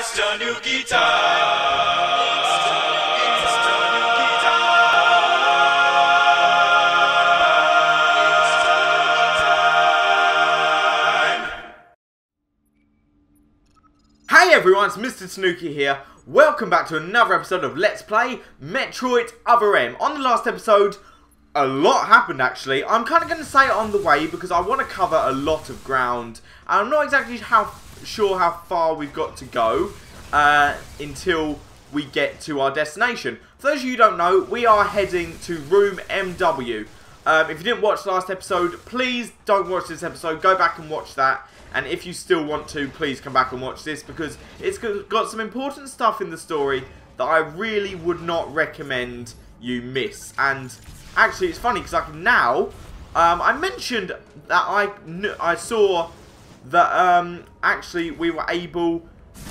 MisterTanooki time! Hey everyone, it's MisterTanooki here. Welcome back to another episode of Let's Play Metroid Other M. On the last episode, a lot happened actually. I'm kind of going to say it on the way because I want to cover a lot of ground. I'm not exactly sure how far we've got to go until we get to our destination. For those of you who don't know, we are heading to Room MW. If you didn't watch the last episode, please don't watch this episode. Go back and watch that. And if you still want to, please come back and watch this because it's got some important stuff in the story that I really would not recommend you miss. And actually, it's funny because I mentioned that I saw that actually we were able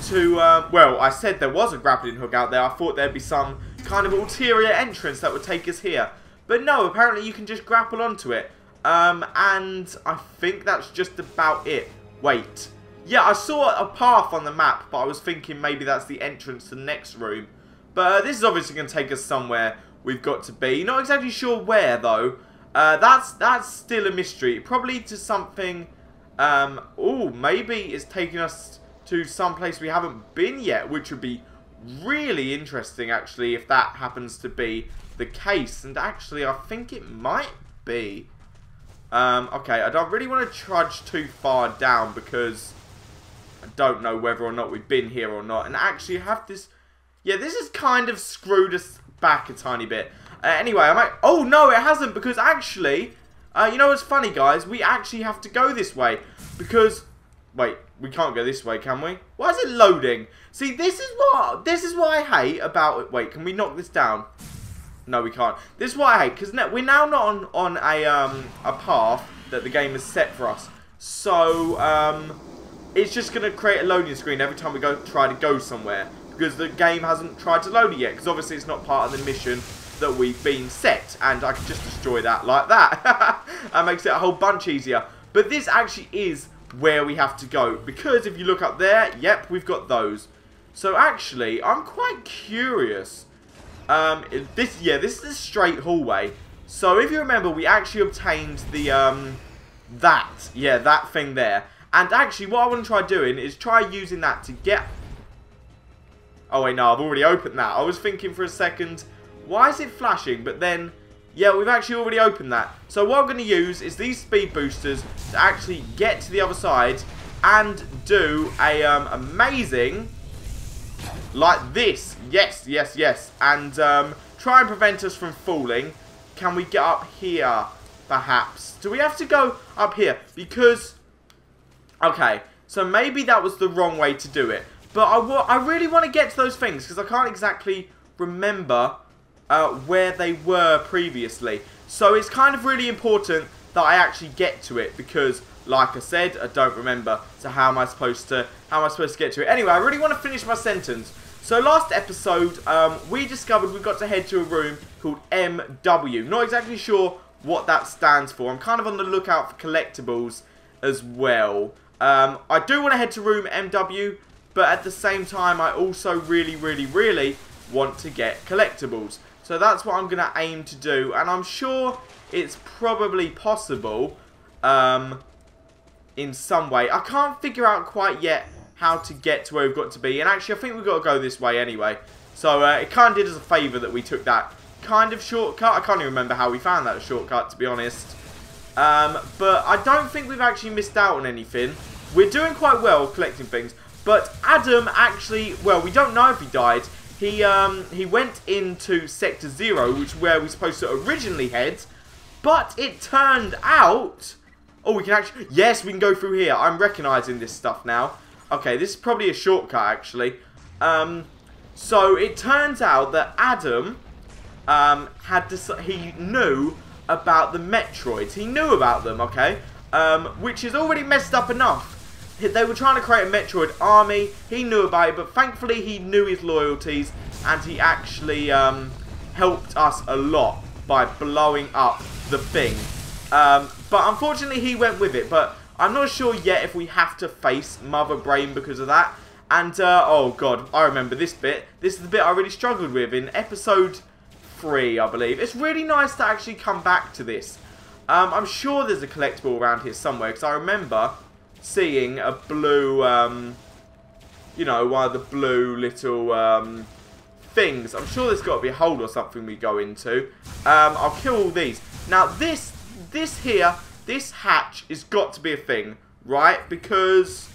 to, well, I said there was a grappling hook out there. I thought there'd be some kind of ulterior entrance that would take us here. But no, apparently you can just grapple onto it. And I think that's just about it. Wait. Yeah, I saw a path on the map, but I was thinking maybe that's the entrance to the next room. But this is obviously going to take us somewhere we've got to be. Not exactly sure where, though. That's still a mystery. Probably to something... oh, maybe it's taking us to some place we haven't been yet, which would be really interesting, actually, if that happens to be the case. And actually, I think it might be. Okay, I don't really want to trudge too far down because I don't know whether or not we've been here or not. And actually have this... Yeah, this has kind of screwed us back a tiny bit. Anyway, I might... Oh, no, it hasn't because actually... you know what's funny, guys? We actually have to go this way because... Wait, we can't go this way, can we? Why is it loading? See, this is what I hate about... Wait, can we knock this down? No, we can't. This is what I hate, because we're now not on a path that the game has set for us. So, it's just going to create a loading screen every time we try to go somewhere. Because the game hasn't tried to load it yet. Because obviously it's not part of the mission that we've been set. And I can just destroy that like that. That makes it a whole bunch easier. But this actually is where we have to go. Because if you look up there, yep, we've got those. So actually, I'm quite curious... this is a straight hallway. So if you remember, we actually obtained the, that thing there. And actually, what I want to try doing is try using that to get... Oh, wait, no, I've already opened that. I was thinking for a second, why is it flashing? But then, yeah, we've actually already opened that. So what I'm going to use is these speed boosters to actually get to the other side and do a, amazing... Like this. Yes, yes, yes. And try and prevent us from falling. Can we get up here, perhaps? Do we have to go up here? Because... Okay, so maybe that was the wrong way to do it. But I really want to get to those things, because I can't exactly remember where they were previously. So it's kind of really important that I actually get to it, because... Like I said, I don't remember. So how am I supposed to get to it? Anyway, I really want to finish my sentence. So last episode, we discovered we've got to head to a room called MW. Not exactly sure what that stands for. I'm kind of on the lookout for collectibles as well. I do want to head to room MW, but at the same time, I also really, really, really want to get collectibles. So that's what I'm going to aim to do. And I'm sure it's probably possible... in some way. I can't figure out quite yet how to get to where we've got to be. And actually, I think we've got to go this way anyway. So, it kind of did us a favour that we took that kind of shortcut. I can't even remember how we found that shortcut, to be honest. But I don't think we've actually missed out on anything. We're doing quite well collecting things. But Adam actually, well, we don't know if he died. He went into Sector 0, which is where we're supposed to originally head. But it turned out... Oh, we can actually... Yes, we can go through here. I'm recognising this stuff now. Okay, this is probably a shortcut, actually. So, it turns out that Adam he knew about the Metroids. He knew about them, okay? Which is already messed up enough. They were trying to create a Metroid army. He knew about it, but thankfully he knew his loyalties. And he actually helped us a lot by blowing up the thing. But unfortunately he went with it. But I'm not sure yet if we have to face Mother Brain because of that. And, oh god, I remember this bit. This is the bit I really struggled with in episode 3, I believe. It's really nice to actually come back to this. I'm sure there's a collectible around here somewhere, because I remember seeing a blue, you know, one of the blue little, things. I'm sure there's got to be a hole or something we go into. I'll kill all these. Now, this hatch has got to be a thing, right? Because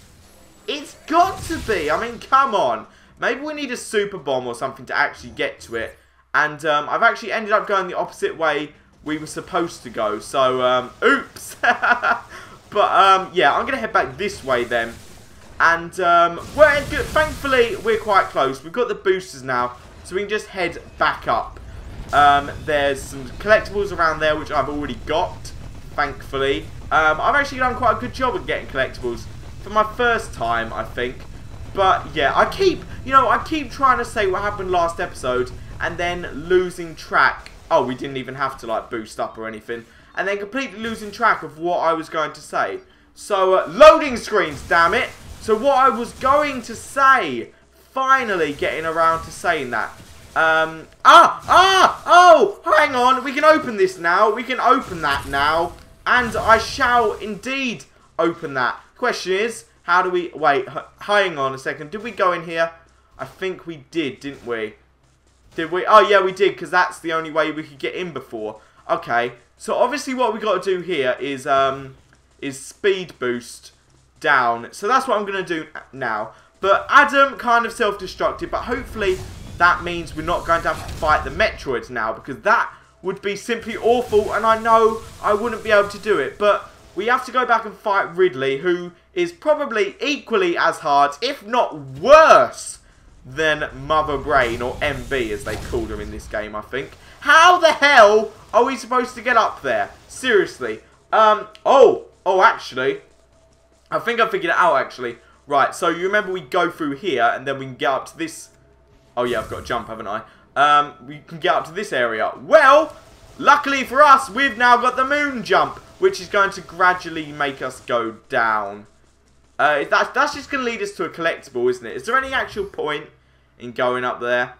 it's got to be. I mean, come on. Maybe we need a super bomb or something to actually get to it. And I've actually ended up going the opposite way we were supposed to go. So, oops. But, yeah, I'm going to head back this way then. And, thankfully, we're quite close. We've got the boosters now, so we can just head back up. There's some collectibles around there, which I've already got, thankfully. I've actually done quite a good job of getting collectibles for my first time, I think. But, yeah, I keep trying to say what happened last episode, and then losing track. Oh, we didn't even have to, like, boost up or anything. And then completely losing track of what I was going to say. So, loading screens, damn it! So what I was going to say, finally getting around to saying that. Oh, hang on, we can open this now. We can open that now. And I shall indeed open that. Question is, how do we, wait, hang on a second. Did we go in here? I think we did, didn't we? Did we? Oh, yeah, we did, because that's the only way we could get in before. Okay, so obviously what we got to do here is speed boost down. So that's what I'm going to do now. But Adam kind of self-destructed, but hopefully that means we're not going to have to fight the Metroids now, because that would be simply awful, and I know I wouldn't be able to do it. But we have to go back and fight Ridley, who is probably equally as hard, if not worse, than Mother Brain, or MB as they called her in this game, I think. How the hell are we supposed to get up there? Seriously. Actually, I think I figured it out, actually. Right, so you remember we go through here, and then we can get up to this. Oh, yeah, I've got to jump, haven't I? We can get up to this area. Well, luckily for us, we've now got the moon jump, which is going to gradually make us go down. That's just going to lead us to a collectible, isn't it? Is there any actual point in going up there?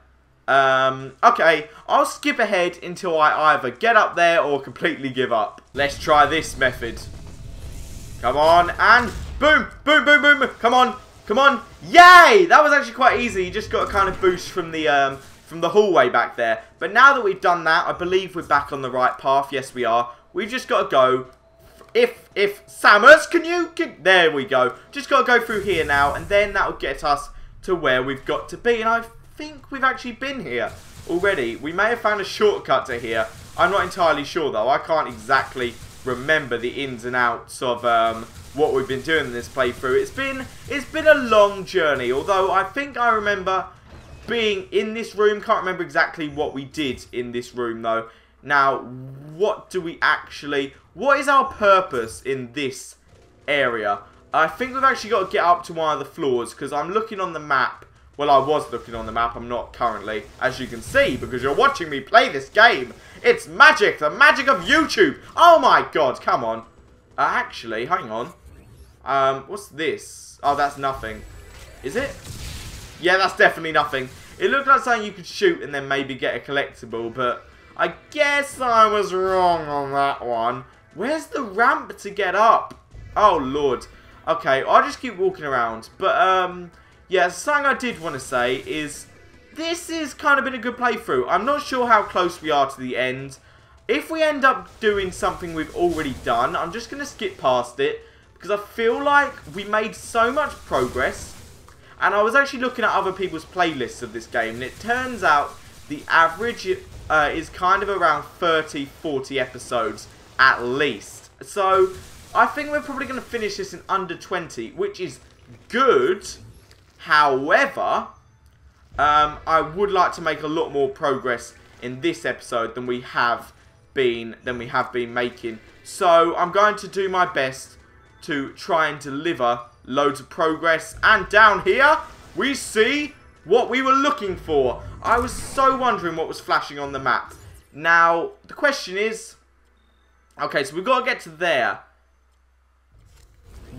Okay, I'll skip ahead until I either get up there or completely give up. Let's try this method. Come on, and boom, boom, boom, boom. Come on, come on. Yay! That was actually quite easy. You just got to kind of boost from the hallway back there. But now that we've done that, I believe we're back on the right path. Yes, we are. We've just got to go. If Samus, there we go. Just got to go through here now, and then that will get us to where we've got to be. And I think we've actually been here already. We may have found a shortcut to here. I'm not entirely sure, though. I can't exactly remember the ins and outs of what we've been doing in this playthrough. It's been a long journey, although I think I remember being in this room. Can't remember exactly what we did in this room, though. Now, what is our purpose in this area? I think we've actually got to get up to one of the floors, because I'm looking on the map. Well, I was looking on the map. I'm not currently, as you can see, because you're watching me play this game. It's magic, the magic of YouTube. Oh my god, come on. Actually, hang on. What's this? Oh, that's nothing. Is it? Yeah, that's definitely nothing. It looked like something you could shoot and then maybe get a collectible, but I guess I was wrong on that one. Where's the ramp to get up? Oh, Lord. Okay, I'll just keep walking around. But, yeah, something I did want to say is this has kind of been a good playthrough. I'm not sure how close we are to the end. If we end up doing something we've already done, I'm just going to skip past it, because I feel like we made so much progress. And I was actually looking at other people's playlists of this game, and it turns out the average is kind of around 30-40 episodes at least. So I think we're probably going to finish this in under 20, which is good. However, I would like to make a lot more progress in this episode than we have been making. So I'm going to do my best to try and deliver loads of progress. And down here, we see what we were looking for. I was so wondering what was flashing on the map. Now, the question is, okay, so we've got to get to there.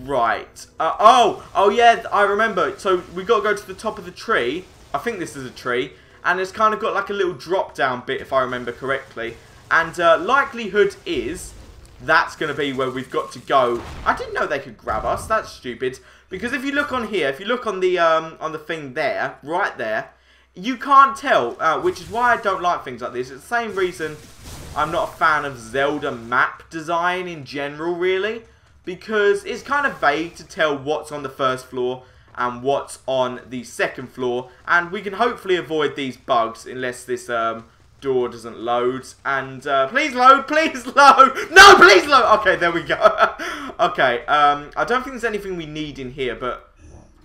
Right. Oh yeah, I remember. So we got to go to the top of the tree. I think this is a tree. And it's kind of got like a little drop down bit, if I remember correctly. And likelihood is that's going to be where we've got to go. I didn't know they could grab us. That's stupid. Because if you look on here, if you look on the thing there, right there, you can't tell. Which is why I don't like things like this. It's the same reason I'm not a fan of Zelda map design in general, really. Because it's kind of vague to tell what's on the first floor and what's on the second floor. And we can hopefully avoid these bugs unless this door doesn't load. And please load, please load. No, please load. Okay, there we go. Okay, I don't think there's anything we need in here, but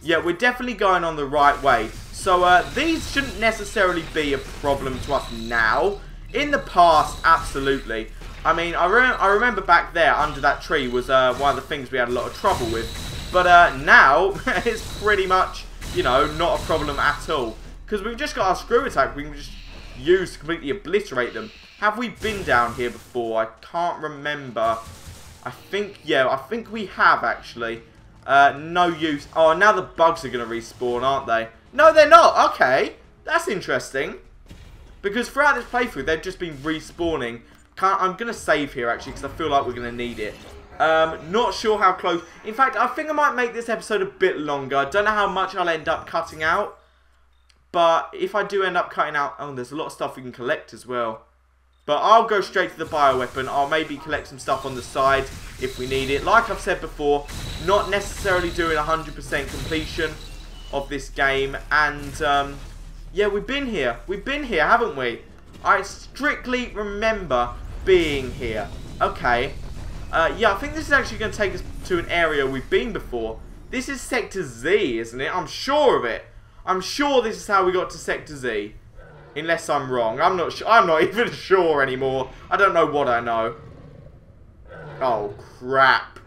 yeah, we're definitely going on the right way. So these shouldn't necessarily be a problem to us now. In the past, absolutely. I mean, I remember back there under that tree was one of the things we had a lot of trouble with. But now, it's pretty much, you know, not a problem at all. Because we've just got our screw attack we can just use to completely obliterate them. Have we been down here before? I can't remember. I think we have actually. No use. Oh, now the bugs are going to respawn, aren't they? No, they're not. Okay, that's interesting. Because throughout this playthrough, they've just been respawning. I'm going to save here, actually, because I feel like we're going to need it. Not sure how close. In fact, I think I might make this episode a bit longer. I don't know how much I'll end up cutting out. But if I do end up cutting out... Oh, there's a lot of stuff we can collect as well. But I'll go straight to the bioweapon. I'll maybe collect some stuff on the side if we need it. Like I've said before, not necessarily doing 100% completion of this game. And, yeah, we've been here. We've been here, haven't we? I strictly remember being here. Okay. Yeah, I think this is actually going to take us to an area we've been before. This is Sector Z, isn't it? I'm sure of it. I'm sure this is how we got to Sector Z. Unless I'm wrong. I'm not sure. I'm not even sure anymore. I don't know what I know. Oh, crap.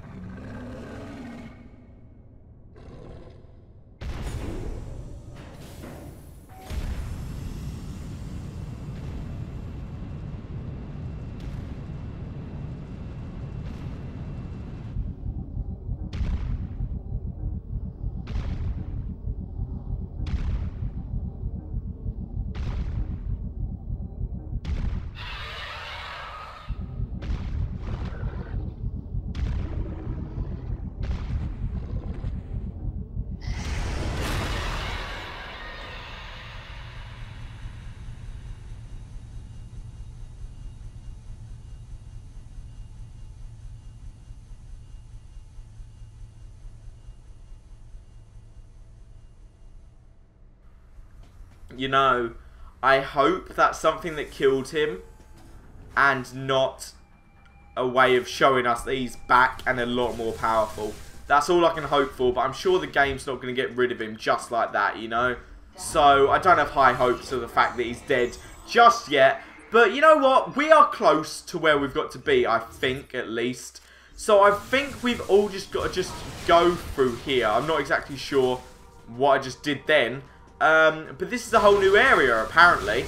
You know, I hope that's something that killed him and not a way of showing us that he's back and a lot more powerful. That's all I can hope for, but I'm sure the game's not going to get rid of him just like that, you know? So, I don't have high hopes of the fact that he's dead just yet. But you know what? We are close to where we've got to be, I think, at least. So, I think we've all just got to just go through here. I'm not exactly sure what I just did then. But this is a whole new area, apparently.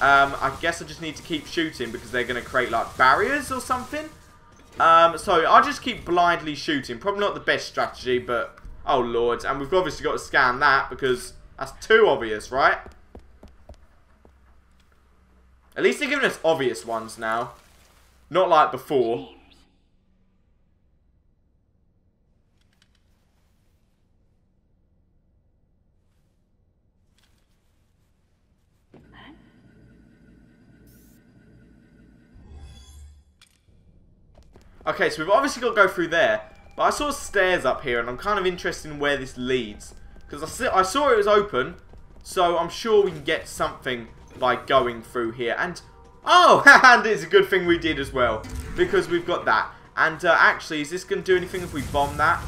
I guess I just need to keep shooting because they're going to create, like, barriers or something. So I'll just keep blindly shooting. Probably not the best strategy, but... Oh, Lord. And we've obviously got to scan that because that's too obvious, right? At least they're giving us obvious ones now. Not like before. Okay, so we've obviously got to go through there. But I saw stairs up here, and I'm kind of interested in where this leads. Because I saw it was open, so I'm sure we can get something by going through here. And, oh, and it's a good thing we did as well. Because we've got that. And actually, is this going to do anything if we bomb that?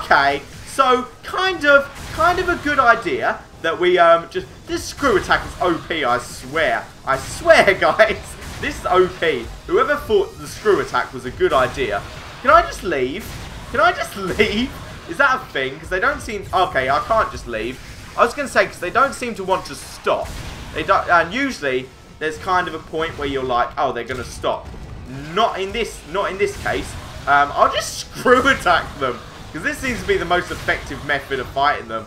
Okay, so kind of a good idea that we just... This screw attack is OP, I swear. I swear, guys. This is OP. Whoever thought the screw attack was a good idea. Can I just leave? Can I just leave? Is that a thing? Because they don't seem... Okay, I can't just leave. I was going to say, because they don't seem to want to stop. They don't, and usually, there's kind of a point where you're like, oh, they're going to stop. Not in this case. I'll just screw attack them. Because this seems to be the most effective method of fighting them.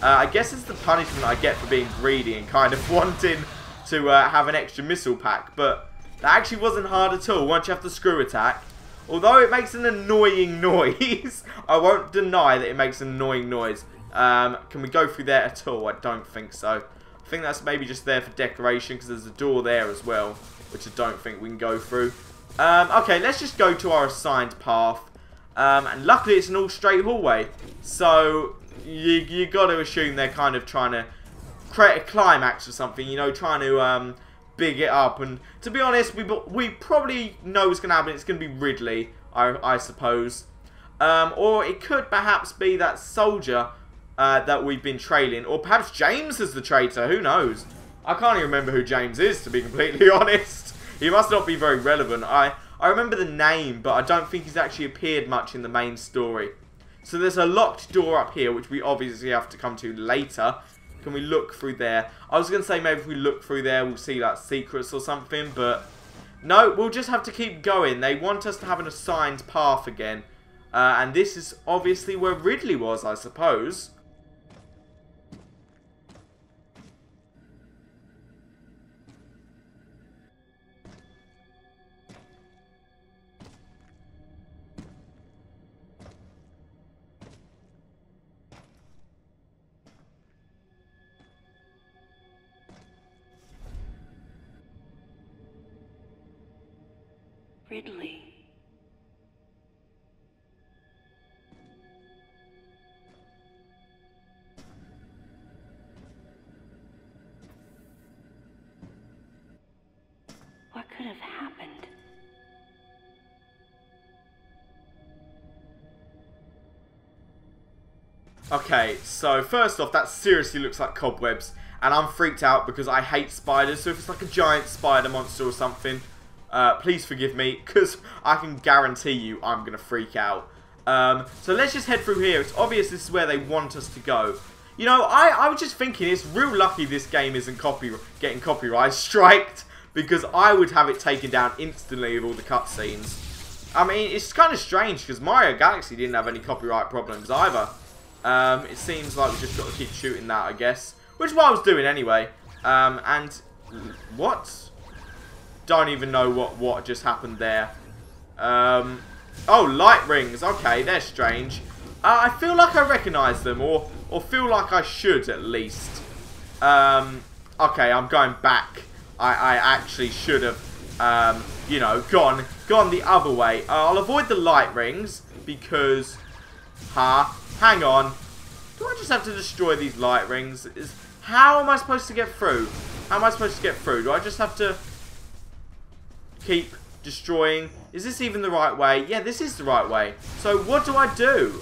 I guess it's the punishment I get for being greedy and kind of wanting to have an extra missile pack. But that actually wasn't hard at all once you have the screw attack. Although it makes an annoying noise. I won't deny that it makes an annoying noise. Can we go through there at all? I don't think so. I think that's maybe just there for decoration because there's a door there as well, which I don't think we can go through. Okay, let's just go to our assigned path. And luckily it's an all straight hallway. So you got to assume they're kind of trying to create a climax or something, you know, trying to big it up. And to be honest, we probably know what's going to happen. It's going to be Ridley, I suppose. Or it could perhaps be that soldier that we've been trailing. Or perhaps James is the traitor, who knows? I can't even remember who James is, to be completely honest. He must not be very relevant. I remember the name, but I don't think he's actually appeared much in the main story. So there's a locked door up here, which we obviously have to come to later. Can we look through there? I was going to say maybe if we look through there, we'll see like secrets or something, but no, we'll just have to keep going. They want us to have an assigned path again. And this is obviously where Ridley was, I suppose. Ridley. What could have happened? Okay, so first off, that seriously looks like cobwebs. And I'm freaked out because I hate spiders. So if it's like a giant spider monster or something, please forgive me, because I can guarantee you I'm going to freak out. So let's just head through here. It's obvious this is where they want us to go. You know, I was just thinking it's real lucky this game isn't getting copyright striked, because I would have it taken down instantly with all the cutscenes. I mean, it's kind of strange, because Mario Galaxy didn't have any copyright problems either. It seems like we just got to keep shooting that, I guess. Which is what I was doing anyway. And what? Don't even know what just happened there. Oh, light rings. Okay, they're strange. I feel like I recognise them, or feel like I should at least. Okay, I'm going back. I actually should have, you know, gone the other way. I'll avoid the light rings because, hang on. Do I just have to destroy these light rings? How am I supposed to get through? How am I supposed to get through? Do I just have to keep destroying? Is this even the right way? Yeah, this is the right way. So what do I do?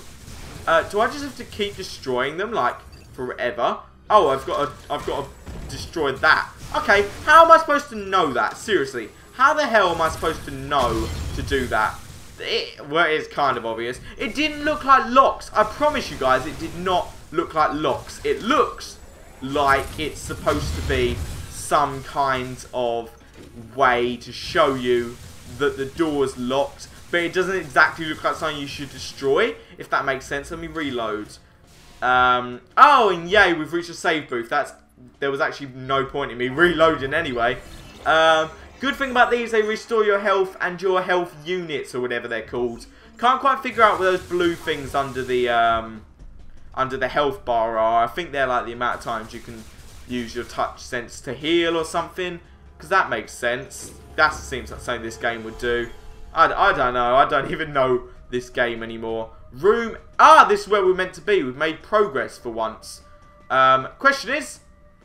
Do I just have to keep destroying them like forever? Oh, I've got to destroy that. Okay, how am I supposed to know that? Seriously, how the hell am I supposed to know to do that? Well, it's kind of obvious. It didn't look like locks. I promise you guys, it did not look like locks. It looks like it's supposed to be some kind of way to show you that the door's locked, but it doesn't exactly look like something you should destroy, if that makes sense. Let me reload. Oh, and yay, we've reached a save booth. There was actually no point in me reloading anyway. Good thing about these, they restore your health and your health units, or whatever they're called. Can't quite figure out where those blue things under the health bar are. I think they're like the amount of times you can use your touch sense to heal or something. Because that makes sense. That seems like something this game would do. I don't know. I don't even know this game anymore. Room. Ah, this is where we're meant to be. We've made progress for once. Question is,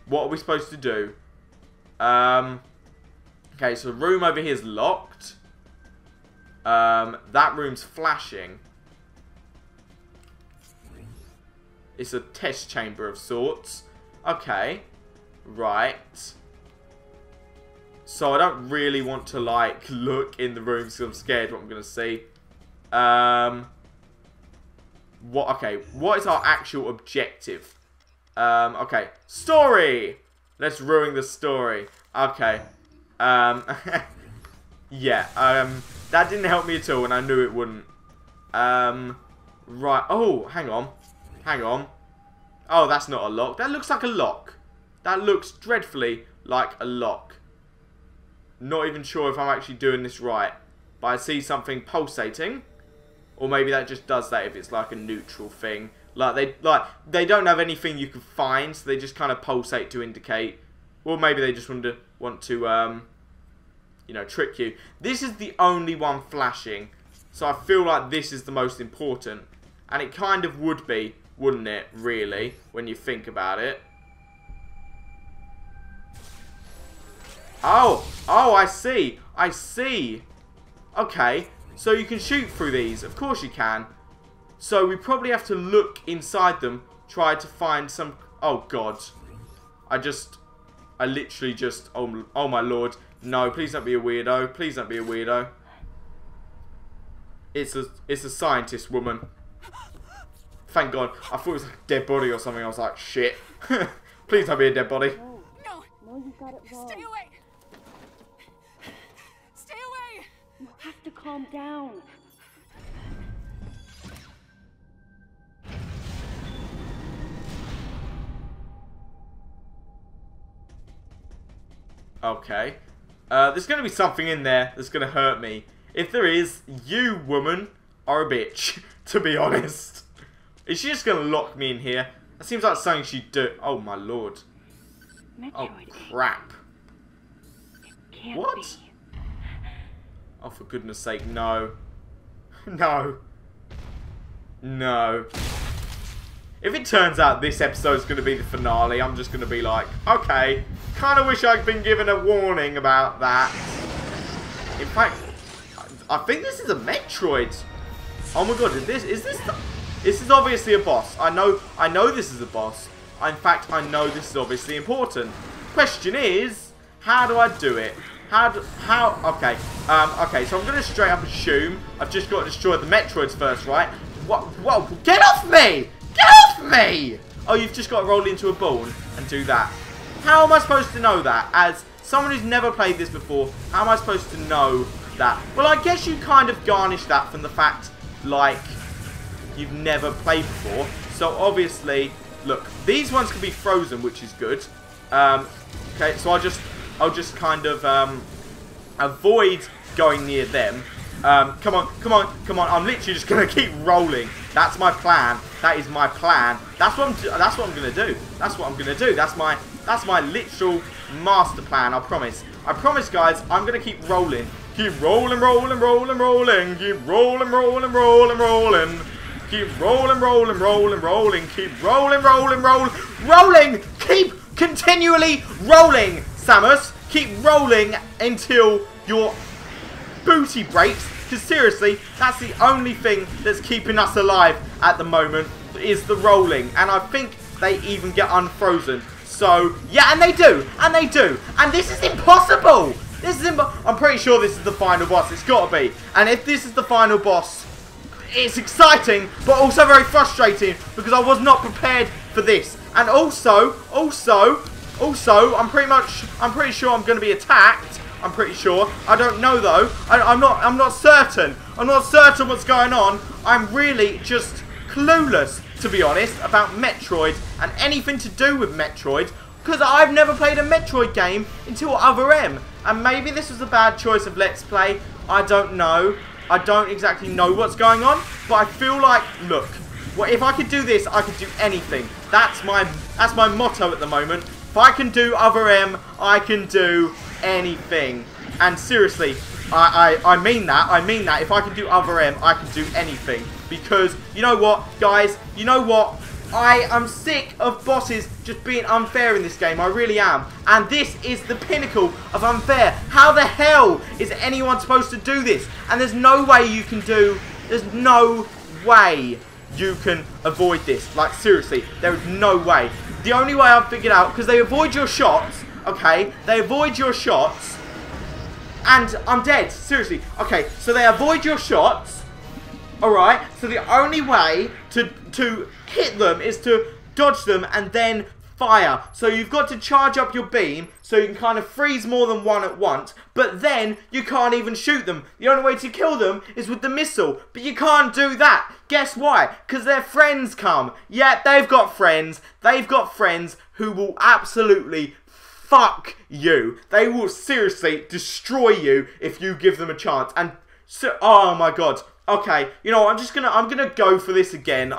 what are we supposed to do? Okay, so the room over here is locked. That room's flashing. It's a test chamber of sorts. Okay. Right. So I don't really want to, like, look in the room because I'm scared what I'm going to see. Okay, what is our actual objective? Okay, story! Let's ruin the story. Okay. Yeah, that didn't help me at all, and I knew it wouldn't. Right. Oh, hang on. Hang on. Oh, that's not a lock. That looks like a lock. That looks dreadfully like a lock. Not even sure if I'm actually doing this right. But I see something pulsating. Or maybe that just does that if it's like a neutral thing. Like they don't have anything you can find, so they just kind of pulsate to indicate. Or maybe they just want to you know, trick you. This is the only one flashing. So I feel like this is the most important. And it kind of would be, wouldn't it, really, when you think about it. Oh, I see. I see. Okay, so you can shoot through these. Of course you can. So we probably have to look inside them, try to find some... Oh, God. I literally just... Oh, my Lord. No, please don't be a weirdo. Please don't be a weirdo. It's a scientist woman. Thank God. I thought it was like a dead body or something. I was like, shit. Please don't be a dead body. No, you got it wrong. Stay away! Stay away! You have to calm down. Okay. There's going to be something in there that's going to hurt me. If there is, you, woman, are a bitch, to be honest. Is she just going to lock me in here? That seems like something she'd do. Oh, my Lord. Metroid. Oh, crap. Can't What? be. Oh, for goodness sake, no. No. No. If it turns out this episode's going to be the finale, I'm just going to be like, okay, kind of wish I'd been given a warning about that. In fact, I think this is a Metroid. Oh my God, this is obviously a boss. I know this is a boss. In fact, I know this is obviously important. Question is, how do I do it? Okay, so I'm going to straight up assume I've just got to destroy the Metroids first, right? What? Whoa, get off me! Get off me! Oh, you've just got to roll into a ball and do that. How am I supposed to know that? As someone who's never played this before, how am I supposed to know that? Well, I guess you kind of garnish that from the fact, like, you've never played before. So, obviously, look, these ones can be frozen, which is good. Okay, so I'll just kind of avoid going near them. Come on. I'm literally just gonna keep rolling. That's my plan. That is my plan. That's what I'm gonna do. That's what I'm gonna do. That's my literal master plan. I promise. I promise, guys. I'm gonna keep rolling. Keep rolling. Keep rolling. Keep rolling. Keep continually rolling, Samus. Keep rolling until your booty breaks. Because seriously, that's the only thing that's keeping us alive at the moment, is the rolling. And I think they even get unfrozen. So, yeah, and they do. And this is impossible. I'm pretty sure this is the final boss. It's got to be. And if this is the final boss, it's exciting, but also very frustrating, because I was not prepared for this. And also, I'm pretty sure I'm going to be attacked. I'm pretty sure. I don't know though. I'm not certain. I'm not certain what's going on. I'm really just clueless, to be honest, about Metroid and anything to do with Metroid, because I've never played a Metroid game until Other M. And maybe this was a bad choice of Let's Play. I don't know. I don't exactly know what's going on, but I feel like, look, well, if I could do this, I could do anything. That's my motto at the moment. If I can do Other M, I can do anything. And seriously, I mean that. If I can do Other M, I can do anything. Because, you know what, guys? You know what? I am sick of bosses just being unfair in this game. I really am. And this is the pinnacle of unfair. How the hell is anyone supposed to do this? And there's no way you can do... There's no way you can avoid this. Like, seriously, there is no way. The only way I've figured out... Because they avoid your shots... Okay, they avoid your shots, and I'm dead. Seriously. Okay, so they avoid your shots. Alright, so the only way to hit them is to dodge them and then fire. So you've got to charge up your beam so you can kind of freeze more than one at once. But then you can't even shoot them. The only way to kill them is with the missile. But you can't do that. Guess why? Because their friends come. Yeah, they've got friends. They've got friends who will absolutely fuck you. They will seriously destroy you if you give them a chance. And so, oh my god. Okay, you know, I'm gonna go for this again.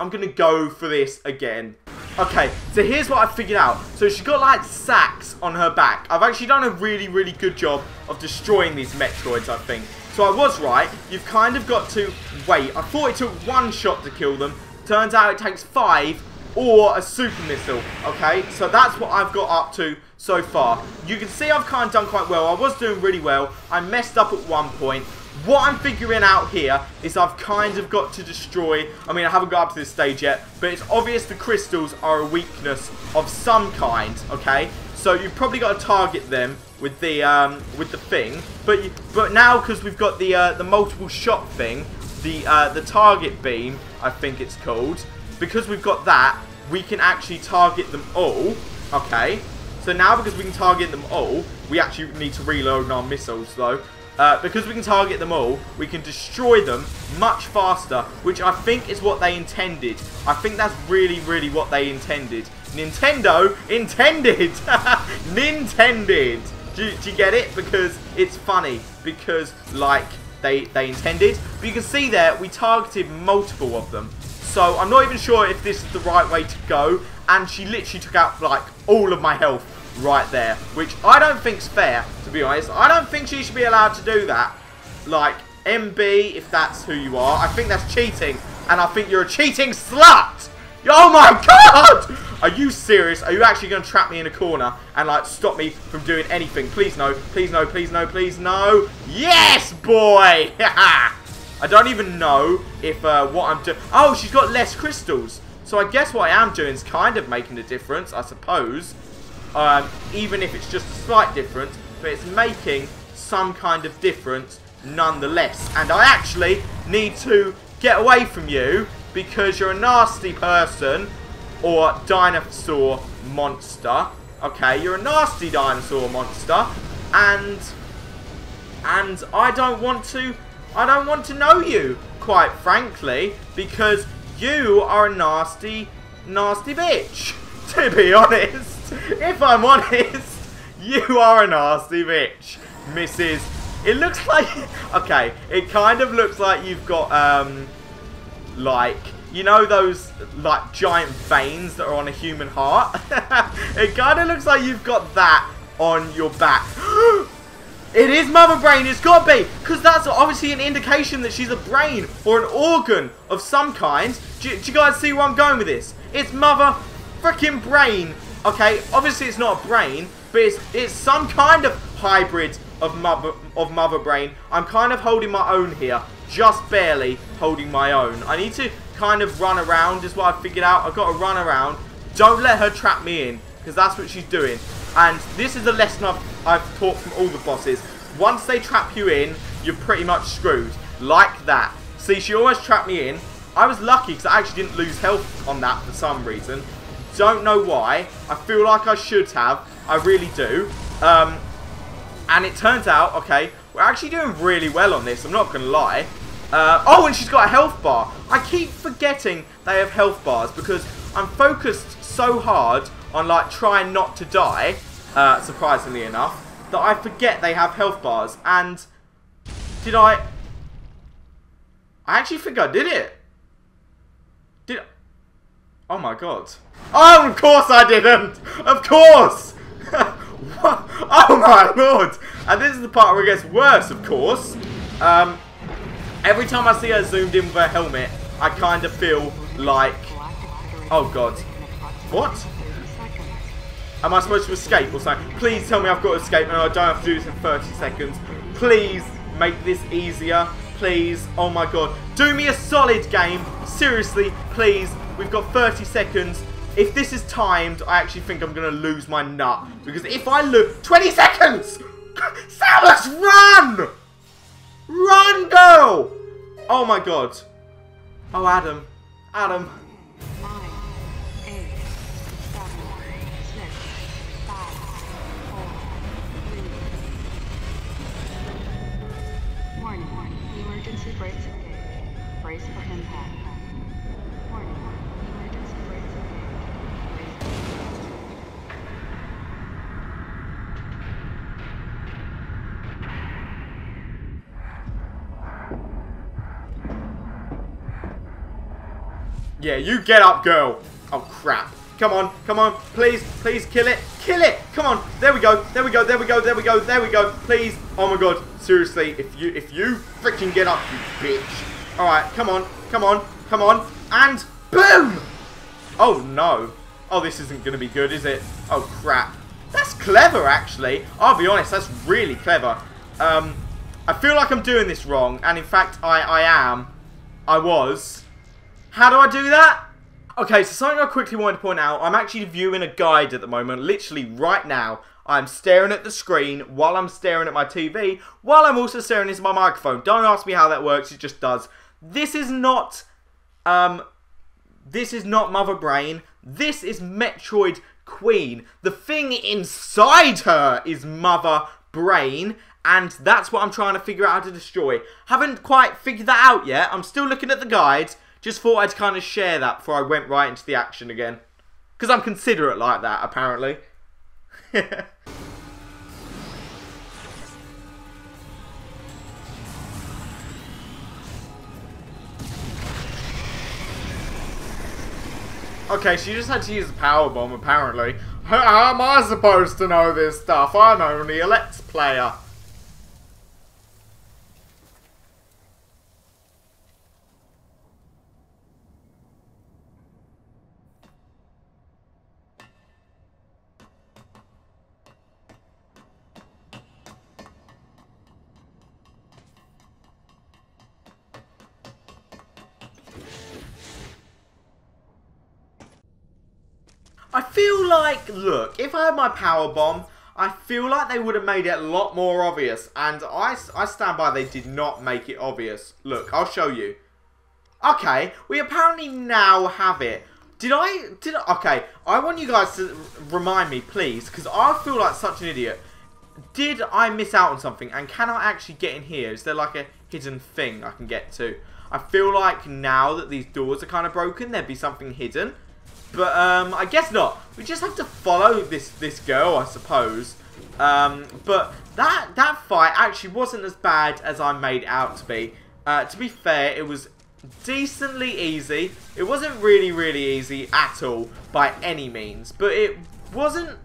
Okay, so here's what I figured out. So she's got like sacks on her back. I've actually done a really, really good job of destroying these Metroids, I think. So I was right. You've kind of got to wait. I thought it took 1 shot to kill them. Turns out it takes 5 or a super missile. Okay, so that's what I've got up to so far. You can see I've kind of done quite well. I was doing really well. I messed up at one point. What I'm figuring out here is I've kind of got to destroy, I mean I haven't got up to this stage yet, but it's obvious the crystals are a weakness of some kind, okay? So you've probably got to target them with the thing, but now because we've got the multiple shot thing, the target beam, I think it's called, because we've got that, we can actually target them all, okay? So now because we can target them all, we actually need to reload our missiles though. Because we can target them all, we can destroy them much faster, which I think is what they intended. I think that's really, really what they intended. Nintendo intended! Nintended! Do you get it? Because it's funny. Because, like, they intended. But you can see there, we targeted multiple of them. So, I'm not even sure if this is the right way to go. And she literally took out, like, all of my health right there, which I don't think's fair, to be honest. I don't think she should be allowed to do that. Like, MB, if that's who you are, I think that's cheating, and I think you're a cheating slut! Oh my god! Are you serious? Are you actually going to trap me in a corner and, like, stop me from doing anything? Please no, please no, please no, please no. Yes, boy! I don't even know if what I'm doing. Oh, she's got less crystals. So I guess what I am doing is kind of making a difference, I suppose. Even if it's just a slight difference, but it's making some kind of difference nonetheless. And I actually need to get away from you because you're a nasty person or dinosaur monster. Okay, you're a nasty dinosaur monster, and I don't want to know you, quite frankly, because you are a nasty bitch. To be honest. If I'm honest, you are a nasty bitch, Mrs. It looks like, okay, it kind of looks like you've got, like, you know those, like, giant veins that are on a human heart? It kind of looks like you've got that on your back. It is Mother Brain, it's got to be, because that's obviously an indication that she's a brain or an organ of some kind. Do you guys see where I'm going with this? It's Mother freaking Brain. Okay, obviously it's not a brain, but it's some kind of hybrid of Mother Brain. I'm kind of holding my own here, just barely holding my own. I need to kind of run around, is what I figured out. I've got to run around. Don't let her trap me in, because that's what she's doing. And this is a lesson I've taught from all the bosses. Once they trap you in, you're pretty much screwed. Like that. See, she almost trapped me in. I was lucky because I actually didn't lose health on that for some reason. Don't know why. I feel like I should have. I really do. And it turns out, okay, we're actually doing really well on this. I'm not going to lie. Oh, and she's got a health bar. I keep forgetting they have health bars because I'm focused so hard on, like, trying not to die, surprisingly enough, that I forget they have health bars. And did I actually think I did it. Oh my god. Oh, of course I didn't! Of course! What? Oh my lord! And this is the part where it gets worse, of course. Every time I see her zoomed in with her helmet, I kind of feel like... Oh god. What? Am I supposed to escape or something? Please tell me I've got to escape and I don't have to do this in 30 seconds. Please make this easier. Please. Oh my god. Do me a solid game. Seriously, please. We've got 30 seconds. If this is timed, I actually think I'm going to lose my nut. Because if I lose... 20 seconds! Samus, run! Run, girl! Oh my god. Oh, Adam. Adam. 9, 8, 7, Emergency brakes engaged. Brace for impact. Warning. Emergency brakes engaged. Brace for impact. Yeah, you get up, girl. Oh, crap. Come on, please, kill it, come on, there we go, please, oh my god, seriously, if you freaking get up, you bitch, alright, come on, and boom, oh no, oh this isn't gonna be good, is it, oh crap, that's clever actually, I'll be honest, that's really clever, I feel like I'm doing this wrong, and in fact, I was, how do I do that? Okay, so something I quickly wanted to point out, I'm actually viewing a guide at the moment, literally right now. I'm staring at the screen while I'm staring at my TV, while I'm also staring into my microphone. Don't ask me how that works, it just does. This is not Mother Brain, this is Metroid Queen. The thing inside her is Mother Brain, and that's what I'm trying to figure out how to destroy. Haven't quite figured that out yet, I'm still looking at the guide. Just thought I'd kind of share that before I went right into the action again. Because I'm considerate like that, apparently. Okay, she just had to use the power bomb, apparently. How am I supposed to know this stuff? I'm only a Let's Player. I feel like, look, if I had my power bomb, I feel like they would have made it a lot more obvious. And I stand by they did not make it obvious. Look, I'll show you. Okay, we apparently now have it. Okay, I want you guys to remind me, please, because I feel like such an idiot. Did I miss out on something? And can I actually get in here? Is there like a hidden thing I can get to? I feel like now that these doors are kind of broken, there'd be something hidden. But, I guess not. We just have to follow this girl, I suppose. But that fight actually wasn't as bad as I made it out to be. To be fair, it was decently easy. It wasn't really, really easy at all, by any means. But it wasn't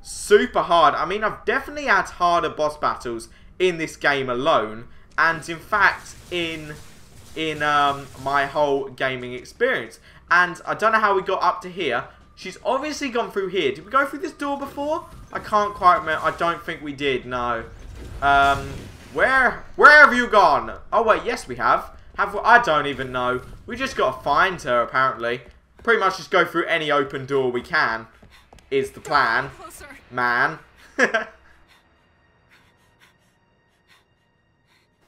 super hard. I mean, I've definitely had harder boss battles in this game alone. And, in fact, in my whole gaming experience. And I don't know how we got up to here. She's obviously gone through here. Did we go through this door before? I can't quite remember. I don't think we did, no. Where have you gone? Oh, wait, yes, we have. Have we? I don't even know. We just got to find her, apparently. Pretty much just go through any open door we can, is the plan. Man. Don't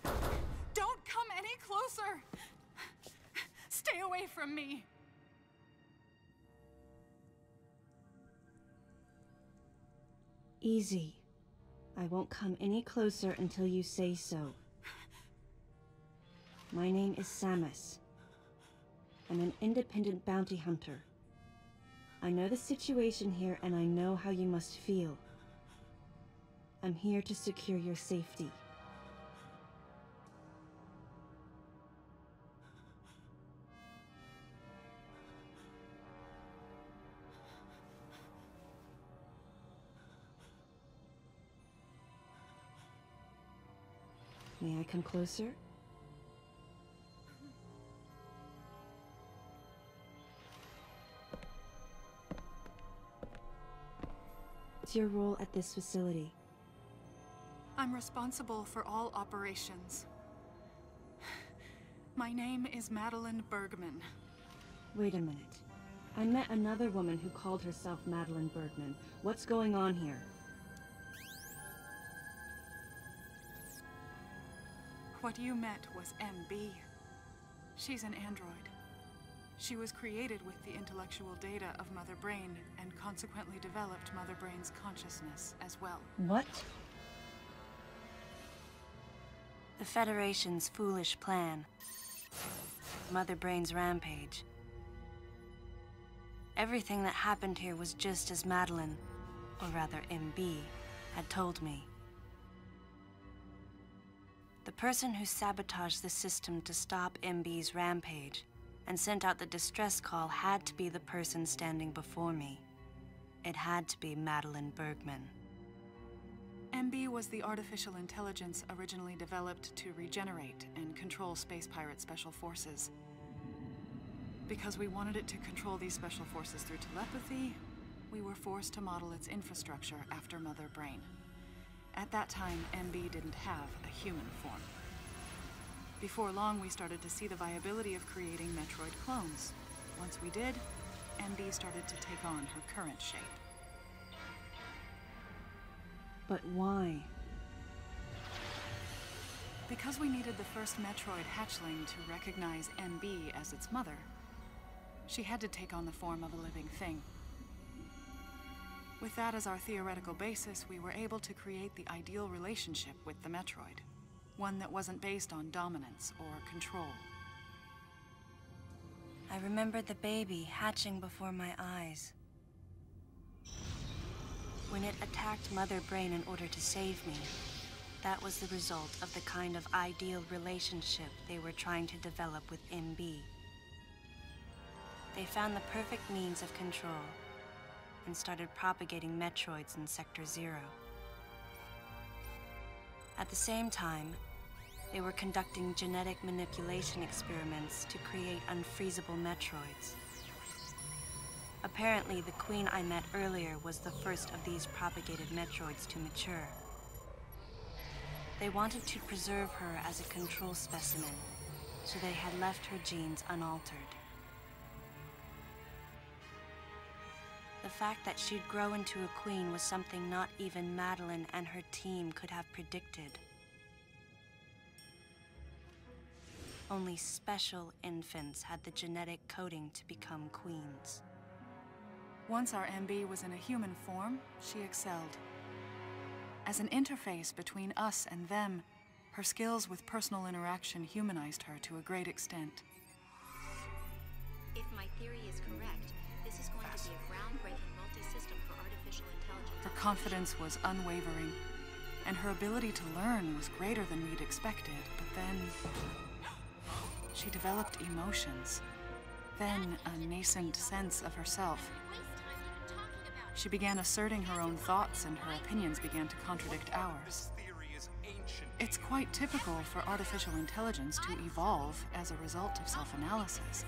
come any closer. Stay away from me. Easy. I won't come any closer until you say so. My name is Samus. I'm an independent bounty hunter. I know the situation here and I know how you must feel. I'm here to secure your safety. May I come closer? What's your role at this facility? I'm responsible for all operations. My name is Madeline Bergman. Wait a minute. I met another woman who called herself Madeline Bergman. What's going on here? What you met was MB. She's an android. She was created with the intellectual data of Mother Brain and consequently developed Mother Brain's consciousness as well. What? The Federation's foolish plan. Mother Brain's rampage. Everything that happened here was just as Madeline, or rather MB, had told me. The person who sabotaged the system to stop MB's rampage and sent out the distress call had to be the person standing before me. It had to be Madeline Bergman. MB was the artificial intelligence originally developed to regenerate and control space pirate special forces. Because we wanted it to control these special forces through telepathy, we were forced to model its infrastructure after Mother Brain. At that time, MB didn't have a human form. Before long, we started to see the viability of creating Metroid clones. Once we did, MB started to take on her current shape. But why? Because we needed the first Metroid hatchling to recognize MB as its mother, she had to take on the form of a living thing. With that as our theoretical basis, we were able to create the ideal relationship with the Metroid. One that wasn't based on dominance or control. I remembered the baby hatching before my eyes. When it attacked Mother Brain in order to save me, that was the result of the kind of ideal relationship they were trying to develop with MB. They found the perfect means of control and started propagating Metroids in Sector 0. At the same time, they were conducting genetic manipulation experiments to create unfreezable Metroids. Apparently, the queen I met earlier was the first of these propagated Metroids to mature. They wanted to preserve her as a control specimen, so they had left her genes unaltered. The fact that she'd grow into a queen was something not even Madeline and her team could have predicted. Only special infants had the genetic coding to become queens. Once our MB was in a human form, she excelled. As an interface between us and them, her skills with personal interaction humanized her to a great extent. If my theory is correct, this is going to be a groundbreaking multi-system for artificial intelligence. Her confidence was unwavering, and her ability to learn was greater than we'd expected, but then she developed emotions, then a nascent sense of herself. She began asserting her own thoughts, and her opinions began to contradict ours. It's quite typical for artificial intelligence to evolve as a result of self-analysis.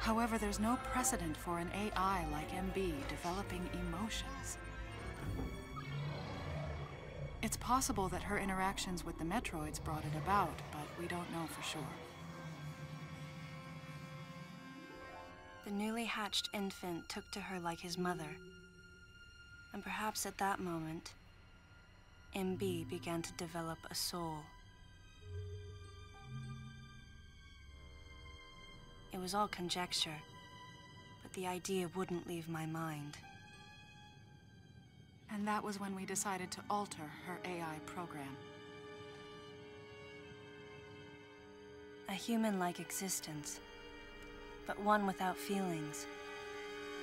However, there's no precedent for an AI like MB developing emotions. It's possible that her interactions with the Metroids brought it about, but we don't know for sure. The newly hatched infant took to her like his mother. And perhaps at that moment, MB began to develop a soul. It was all conjecture, but the idea wouldn't leave my mind. And that was when we decided to alter her AI program. A human-like existence, but one without feelings.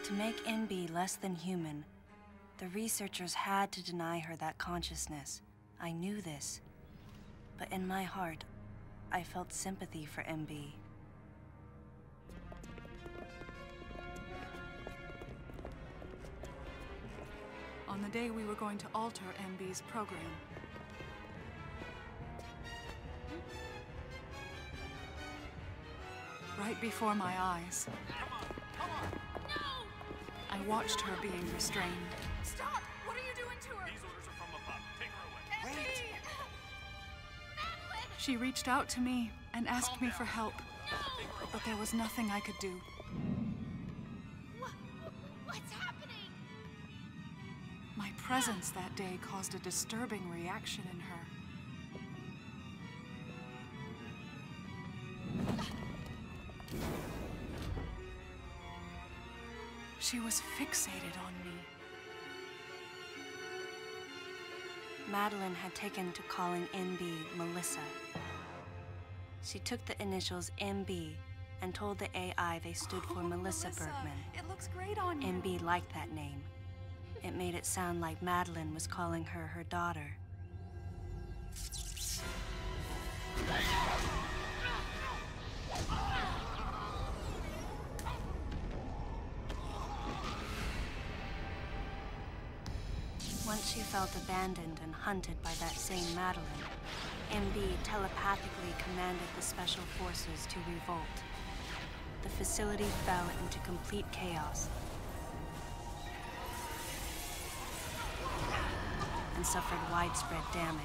To make MB less than human, the researchers had to deny her that consciousness. I knew this, but in my heart, I felt sympathy for MB. On the day we were going to alter MB's program, right before my eyes, I watched her being restrained. Stop! What are you doing to her? These orders are from above. Take her away. Wait! She reached out to me and asked me for help, but there was nothing I could do. What's happening? My presence that day caused a disturbing reaction in her. She was fixated on me. Madeline had taken to calling MB Melissa. She took the initials MB and told the AI they stood for Melissa Bergman. It looks great on you. MB liked that name. It made it sound like Madeline was calling her her daughter. Once she felt abandoned and hunted by that same Madeline, MB telepathically commanded the special forces to revolt. The facility fell into complete chaos and suffered widespread damage.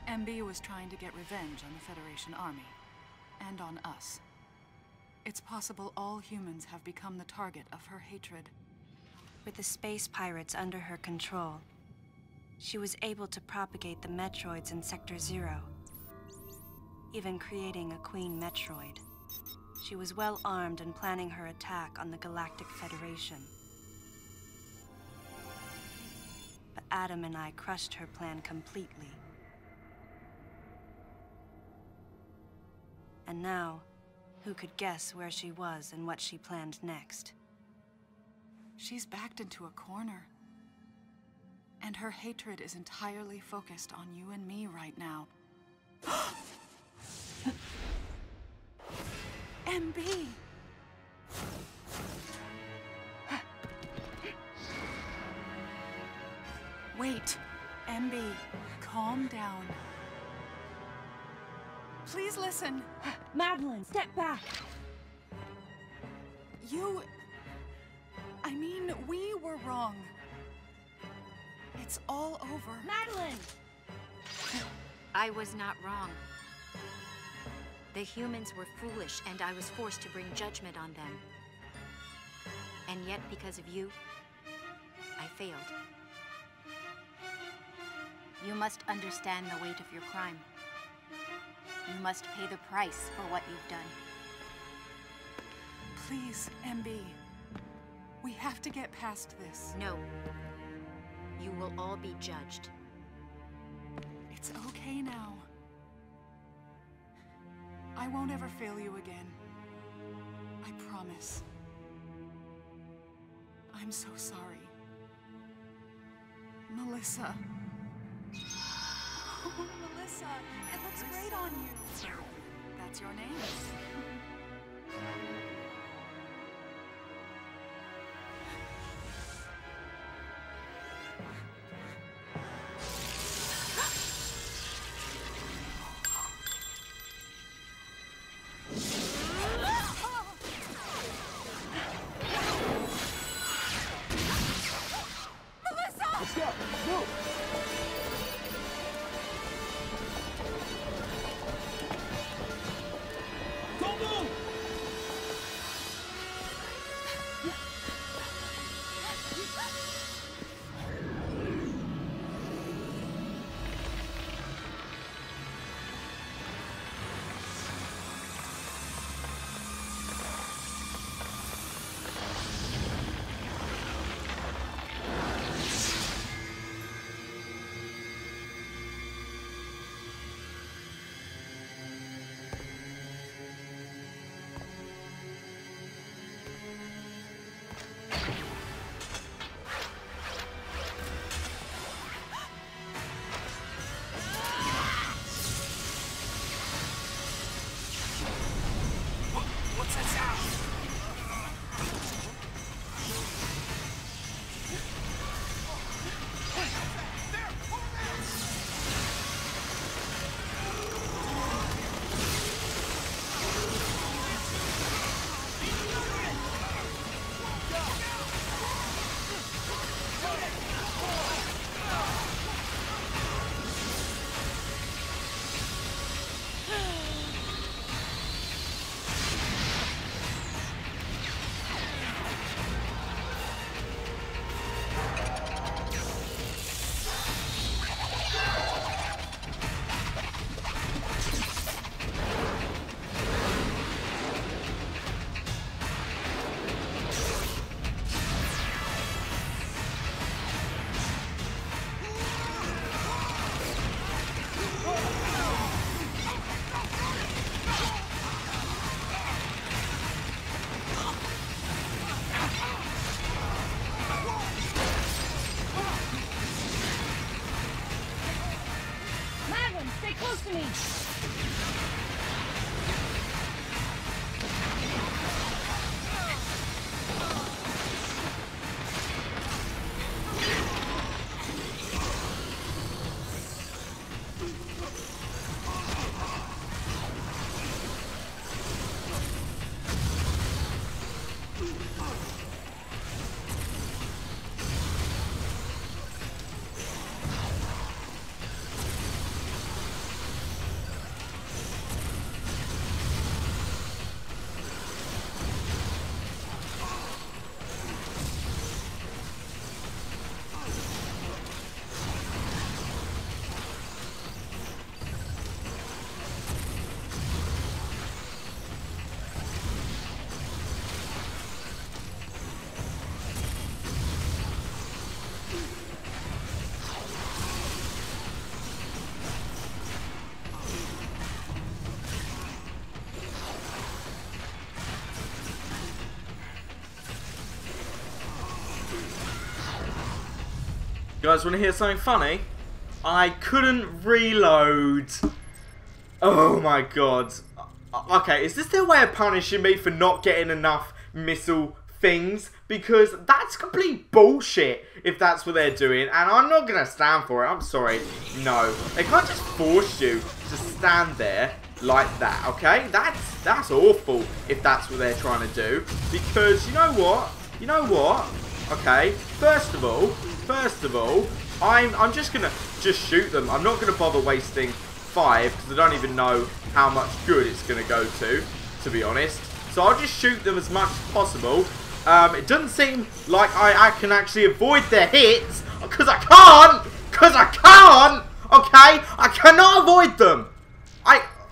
MB was trying to get revenge on the Federation Army. And on us. It's possible all humans have become the target of her hatred. With the space pirates under her control, she was able to propagate the Metroids in Sector 0, even creating a Queen Metroid. She was well armed and planning her attack on the Galactic Federation. But Adam and I crushed her plan completely. And now, who could guess where she was and what she planned next? She's backed into a corner. And her hatred is entirely focused on you and me right now. MB! Wait, MB, calm down. Please listen. Madeline, step back! I mean, we were wrong. It's all over. Madeline! I was not wrong. The humans were foolish, and I was forced to bring judgment on them. And yet, because of you, I failed. You must understand the weight of your crime. You must pay the price for what you've done. Please, MB. We have to get past this. No. You will all be judged. It's okay now. I won't ever fail you again. I promise. I'm so sorry. Melissa. Oh, Melissa, it looks great on you. So, that's your name. Don't You guys want to hear something funny? I couldn't reload. Oh my god. Okay, is this their way of punishing me for not getting enough missile things? Because that's complete bullshit if that's what they're doing, and I'm not going to stand for it. I'm sorry. No. They can't just force you to stand there like that, okay? That's awful if that's what they're trying to do. Because you know what? You know what? Okay, first of all, I'm just gonna shoot them. I'm not gonna bother wasting 5 because I don't even know how much good it's gonna go to be honest. So I'll just shoot them as much as possible. It doesn't seem like I can actually avoid their hits because I can't. Okay, I cannot avoid them.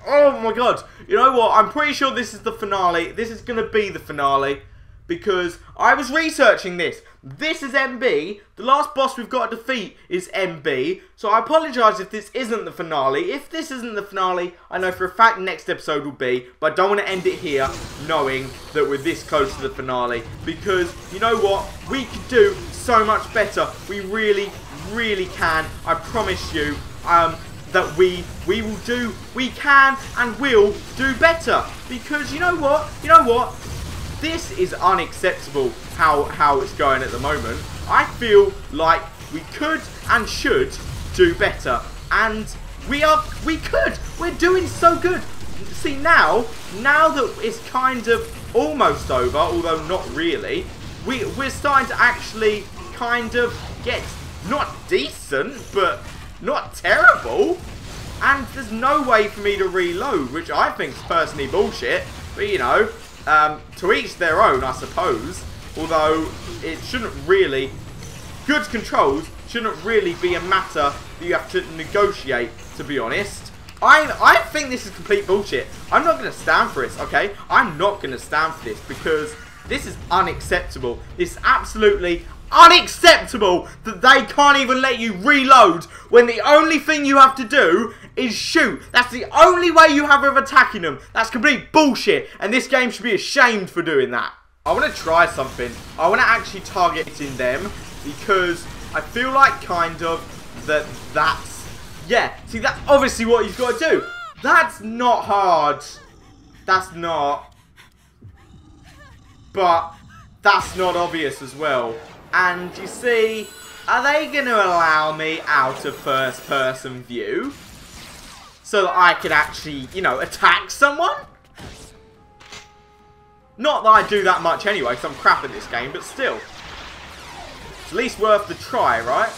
Oh my god. You know what? I'm pretty sure this is the finale. This is gonna be the finale. Because I was researching this. This is MB. The last boss we've got to defeat is MB. So I apologise if this isn't the finale. If this isn't the finale, I know for a fact next episode will be. But I don't want to end it here knowing that we're this close to the finale. Because, you know what? We could do so much better. We really, really can. I promise you that we can and will do better. Because, you know what? This is unacceptable how it's going at the moment. I feel like we could and should do better. And we could. We're doing so good. See, now that it's kind of almost over, although not really, we're starting to actually kind of get not decent, but not terrible. And there's no way for me to reload, which I think is personally bullshit. But, you know, to each their own, I suppose. Although, it shouldn't really... Good controls shouldn't really be a matter that you have to negotiate, to be honest. I think this is complete bullshit. I'm not going to stand for this, okay? I'm not going to stand for this because this is unacceptable. It's absolutely unacceptable that they can't even let you reload when the only thing you have to do is shoot. That's the only way you have of attacking them. That's complete bullshit, and this game should be ashamed for doing that. I want to try something. I want to actually target them because I feel like kind of that's... Yeah, see, that's obviously what you've got to do. That's not hard. That's not. But that's not obvious as well. And you see, are they going to allow me out of first-person view so that I can actually, you know, attack someone? Not that I do that much anyway, because I'm crap at this game, but still. It's at least worth the try, right?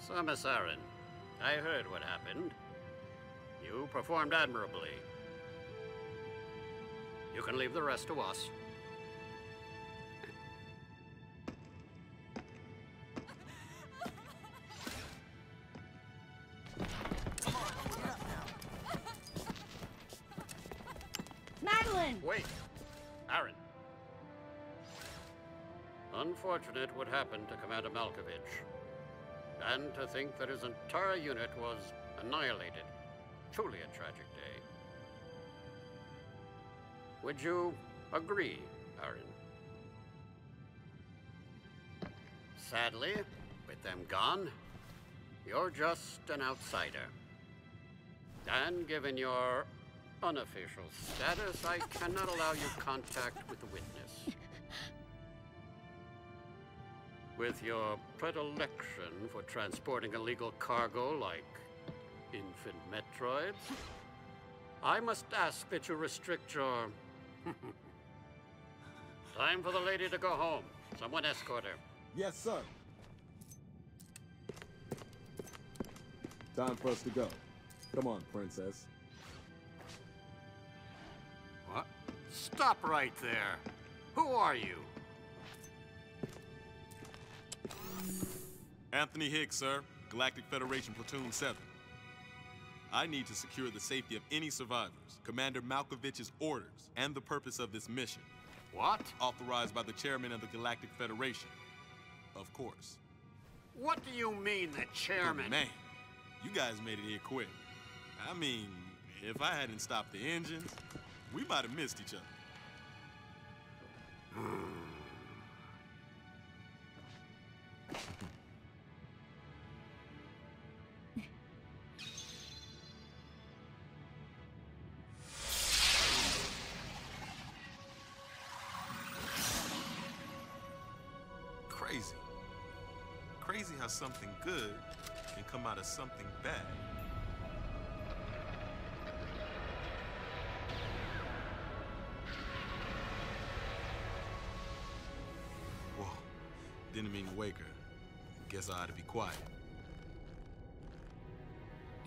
Samus Aran, I heard what happened. You performed admirably. You can leave the rest to us. Madeline! Wait, Aran. Unfortunate what happened to Commander Malkovich. And to think that his entire unit was annihilated. Truly a tragic day. Would you agree, Aran? Sadly, with them gone, you're just an outsider. And given your unofficial status, I cannot allow you contact with the witness. With your predilection for transporting illegal cargo like infant Metroids, I must ask that you restrict your... Time for the lady to go home. Someone escort her. Yes, sir. Time for us to go. Come on, princess. What? Stop right there. Who are you? Anthony Hicks, sir. Galactic Federation Platoon 7. I need to secure the safety of any survivors, Commander Malkovich's orders, and the purpose of this mission. What? Authorized by the chairman of the Galactic Federation. Of course. What do you mean, the chairman? But man, you guys made it here quick. I mean, if I hadn't stopped the engines, we might have missed each other. Crazy. Crazy how something good can come out of something bad. Whoa, didn't mean to wake her. Guess I ought to be quiet.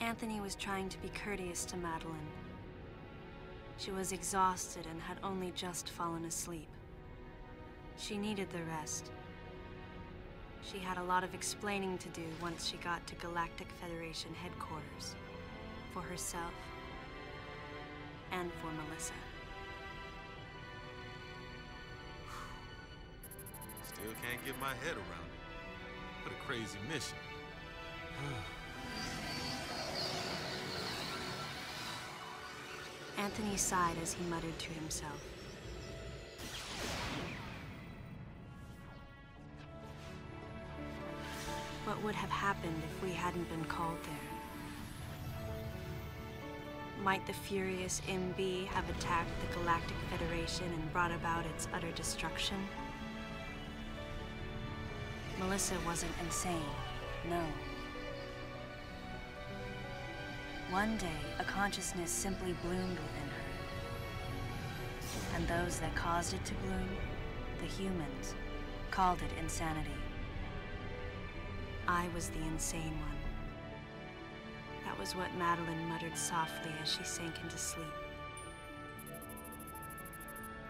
Anthony was trying to be courteous to Madeline. She was exhausted and had only just fallen asleep. She needed the rest. She had a lot of explaining to do once she got to Galactic Federation headquarters. For herself. And for Melissa. Still can't get my head around it. What a crazy mission. Anthony sighed as he muttered to himself. What would have happened if we hadn't been called there? Might the furious MB have attacked the Galactic Federation and brought about its utter destruction? Melissa wasn't insane, no. One day, a consciousness simply bloomed within her. And those that caused it to bloom, the humans, called it insanity. I was the insane one. That was what Madeline muttered softly as she sank into sleep.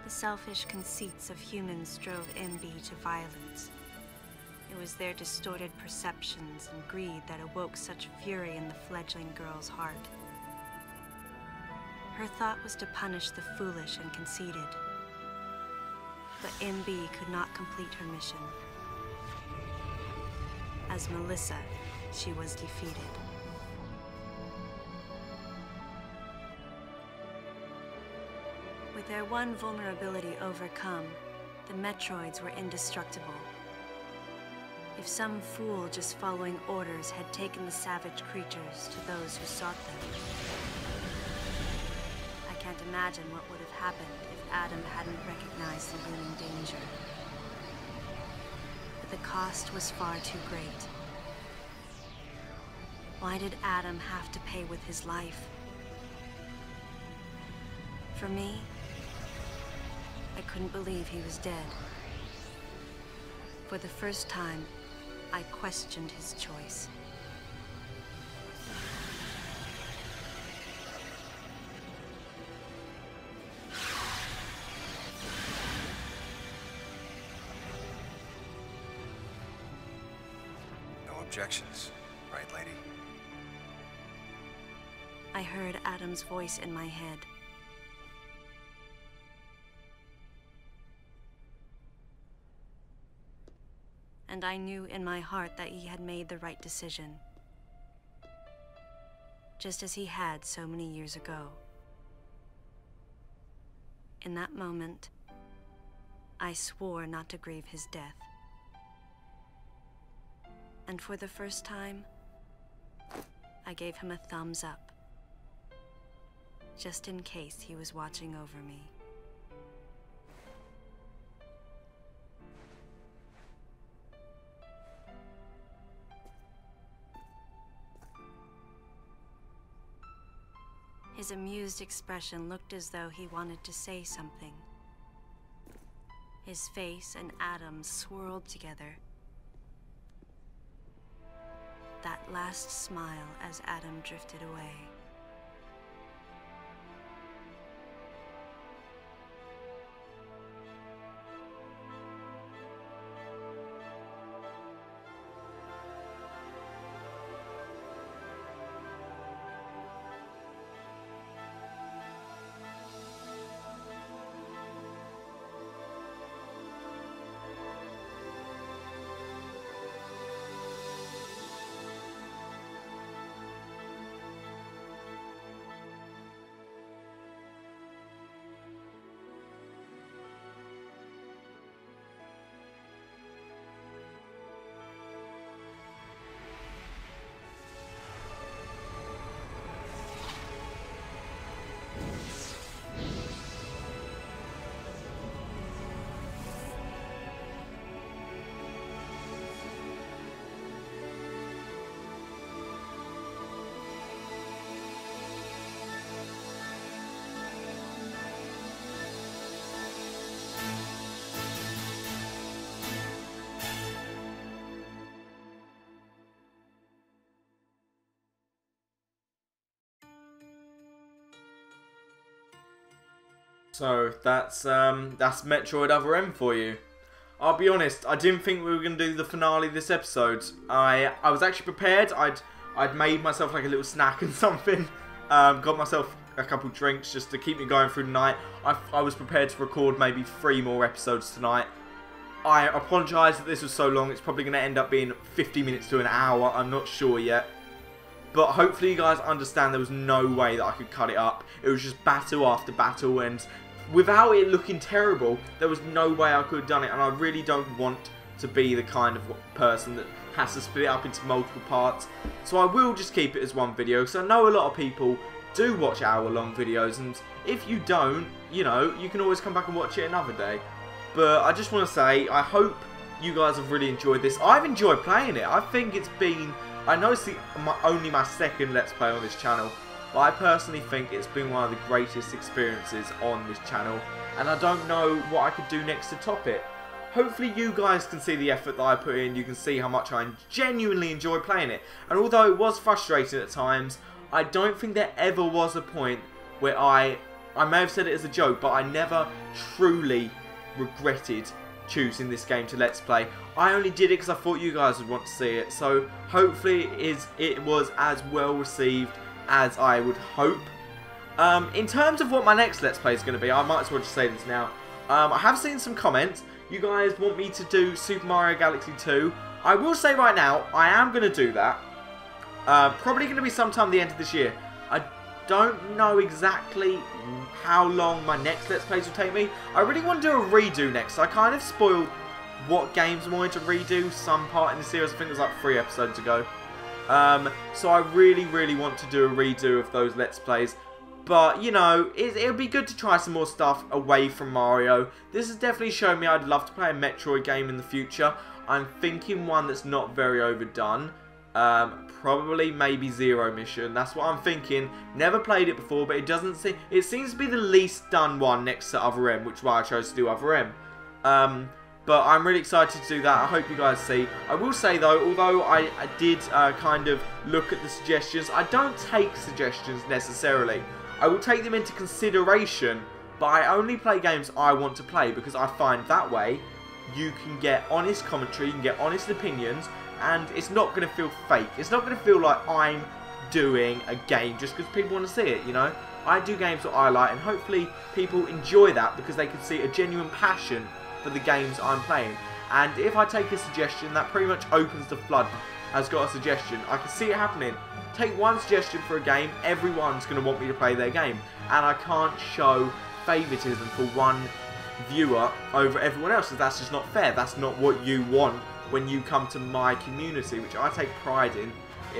The selfish conceits of humans drove MB to violence. It was their distorted perceptions and greed that awoke such fury in the fledgling girl's heart. Her thought was to punish the foolish and conceited. But MB could not complete her mission. As Melissa, she was defeated. With their one vulnerability overcome, the Metroids were indestructible. If some fool just following orders had taken the savage creatures to those who sought them. I can't imagine what would have happened if Adam hadn't recognized the looming danger. But the cost was far too great. Why did Adam have to pay with his life? For me, I couldn't believe he was dead. For the first time, I questioned his choice. objections, right, lady? I heard Adam's voice in my head. And I knew in my heart that he had made the right decision. Just as he had so many years ago. In that moment, I swore not to grieve his death. And for the first time, I gave him a thumbs up. Just in case he was watching over me. His amused expression looked as though he wanted to say something. His face and Adam's swirled together. That last smile as Adam drifted away. So that's Metroid Other M for you. I'll be honest, I didn't think we were going to do the finale this episode. I was actually prepared. I'd made myself like a little snack and something. Got myself a couple drinks just to keep me going through the night. I was prepared to record maybe 3 more episodes tonight. I apologise that this was so long. It's probably going to end up being 50 minutes to an hour. I'm not sure yet. But hopefully you guys understand there was no way that I could cut it up. It was just battle after battle, and without it looking terrible, there was no way I could have done it. And I really don't want to be the kind of person that has to split it up into multiple parts. So I will just keep it as one video, because I know a lot of people do watch hour-long videos, and if you don't, you know, you can always come back and watch it another day. But I just want to say, I hope you guys have really enjoyed this. I've enjoyed playing it. I think it's been... I know it's only my second Let's Play on this channel, but I personally think it's been one of the greatest experiences on this channel, and I don't know what I could do next to top it. Hopefully you guys can see the effort that I put in, you can see how much I genuinely enjoy playing it, and although it was frustrating at times, I don't think there ever was a point where I may have said it as a joke, but I never truly regretted choosing this game to Let's Play. I only did it because I thought you guys would want to see it, so hopefully it was as well received as I would hope. In terms of what my next Let's Play is going to be, I might as well just say this now. I have seen some comments. You guys want me to do Super Mario Galaxy 2. I will say right now, I am going to do that. Probably going to be sometime at the end of this year. I don't know exactly how long my next Let's Plays will take me. I really want to do a redo next. So I kind of spoiled what games I wanted to redo some part in the series. I think it was like 3 episodes ago. So I really want to do a redo of those Let's Plays. But, you know, it'll be good to try some more stuff away from Mario. This has definitely shown me I'd love to play a Metroid game in the future. I'm thinking one that's not very overdone. Probably maybe Zero Mission. That's what I'm thinking. Never played it before, but it seems to be the least done one next to Other M, which is why I chose to do Other M. But I'm really excited to do that. I hope you guys see. I will say though, although I did kind of look at the suggestions, I don't take suggestions necessarily. I will take them into consideration, but I only play games I want to play, because I find that way you can get honest commentary, you can get honest opinions, and it's not going to feel fake. It's not going to feel like I'm doing a game just because people want to see it, you know. I do games that I like, and hopefully people enjoy that because they can see a genuine passion for the games I'm playing. And if I take a suggestion, that pretty much opens the flood. Has got a suggestion, I can see it happening. Take one suggestion for a game, everyone's going to want me to play their game, and I can't show favoritism for one viewer over everyone else, because that's just not fair. That's not what you want when you come to my community, which I take pride in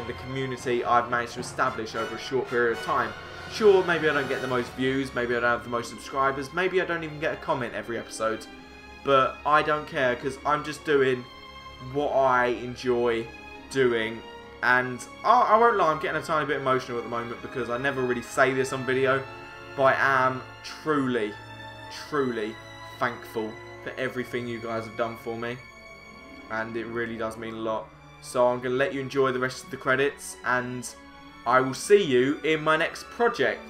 the community I've managed to establish over a short period of time. Sure, maybe I don't get the most views, maybe I don't have the most subscribers, maybe I don't even get a comment every episode, but I don't care, because I'm just doing what I enjoy doing. And I won't lie, I'm getting a tiny bit emotional at the moment because I never really say this on video, but I am truly, truly thankful for everything you guys have done for me, and it really does mean a lot. So I'm going to let you enjoy the rest of the credits, and I will see you in my next project.